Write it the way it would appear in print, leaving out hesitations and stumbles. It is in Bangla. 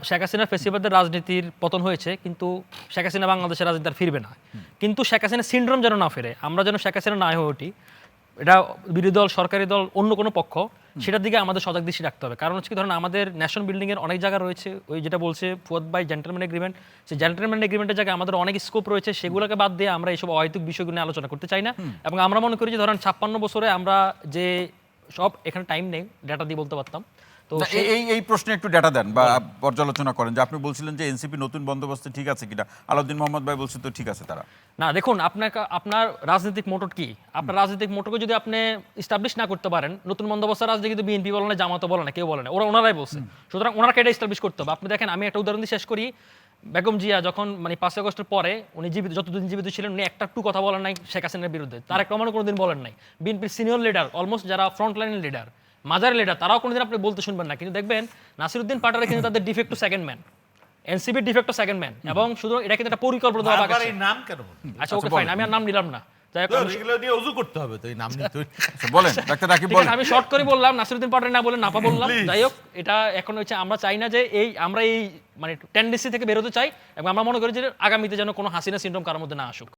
শেখ হাসিনার ফেসিবাদের রাজনীতির পতন হয়েছে, কিন্তু শেখ হাসিনা বাংলাদেশের রাজনীতি আর ফিরবে না। কিন্তু শেখ হাসিনা সিন্ড্রোম যেন না ফিরে, আমরা যেন শেখ হাসিনা না হয়ে উঠি, এটা বিরোধী দল, সরকারি দল, অন্য কোনো পক্ষ, সেটার দিকে আমাদের সজাগ দৃষ্টি রাখতে হবে। কারণ হচ্ছে কি, ধরেন আমাদের ন্যাশনাল বিল্ডিংয়ের অনেক জায়গা রয়েছে, ওই যেটা বলছে ফুয়াদ ভাই জেন্টলম্যান এগ্রিমেন্ট, সেই জেন্টলম্যান এগ্রিমেন্টের জায়গায় আমাদের অনেক স্কোপ রয়েছে, সেগুলোকে বাদ দিয়ে আমরা এইসব অহেতুক বিষয়গুলো নিয়ে আলোচনা করতে চাই না। এবং আমরা মনে করি যে ধরেন 56 বছরে আমরা যে সব, এখানে টাইম নেই, ডেটা দিয়ে বলতে পারতাম। তো এই প্রশ্নে একটু ডেটা দেন বা পর্যালোচনা করেন যে আপনি বলছিলেন যে এনসিপি নতুন বন্দোবস্তে ঠিক আছে কিনা, আলাউদ্দিন মোহাম্মদ ভাই বলছে তো ঠিক আছে তারা। না, দেখুন, আপনার রাজনৈতিক মোটর কি, আপনার রাজনৈতিক মোটরকে যদি আপনি ইস্টাবলিশ না করতে পারেন, নতুন বন্দোবস্তের রাজনীতি কিন্তু বিএনপি বলে না, জামাতও বলে না, কেউ বলে না, ওনারাই বলছে। সুতরাং ওনাকে এটা ইস্টাবলিশ করতে হবে। আপনি দেখেন, আমি একটা উদাহরণ দিয়ে শেষ করি। বেগম জিয়া যখন 5 আগস্টের পরে উনি জীবিত, যতদিন জীবিত ছিলেন, উনি একটা কথা বলেন নাই শেখ হাসিনার বিরুদ্ধে, তারেক রহমানও কোনোদিন বলেন নাই। বিএনপির সিনিয়র লিডার, অলমোস্ট যারা ফ্রন্ট লাইনের লিডার, মাজার লিডার, তারাও কোনোদিন আপনি বলতে শুনবেন না। কিন্তু দেখবেন নাসিরউদ্দিন পাটোয়ারি কিন্তু তাদের ডিফেক্টো সেকেন্ড ম্যান, এনসিপির ডিফেক্টো সেকেন্ড ম্যান, এবং শুধু এটা কিন্তু একটা পরিকল্পনাভাবে আগাচ্ছে। নাম কেন? আচ্ছা, ওকে, ফাইন, আমি আর নাম নিলাম না। এগুলো নিয়ে ওযু করতে হবে তো, এই নাম নিতে। বলেন ডাক্তার রাকিব, বলেন। আমি শর্ট করে বললাম, নাসিরউদ্দিন পাটোয়ারি না বলে নাপা বললাম। যাই হোক, এটা এখন হচ্ছে আমরা চাই না যে আমরা এই টেন্ডেন্সি থেকে বেরোতে চাই, এবং আমরা মনে করি যে আগামীতে যেন কোনো হাসিনা সিনড্রোম কারোর মধ্যে না আসুক।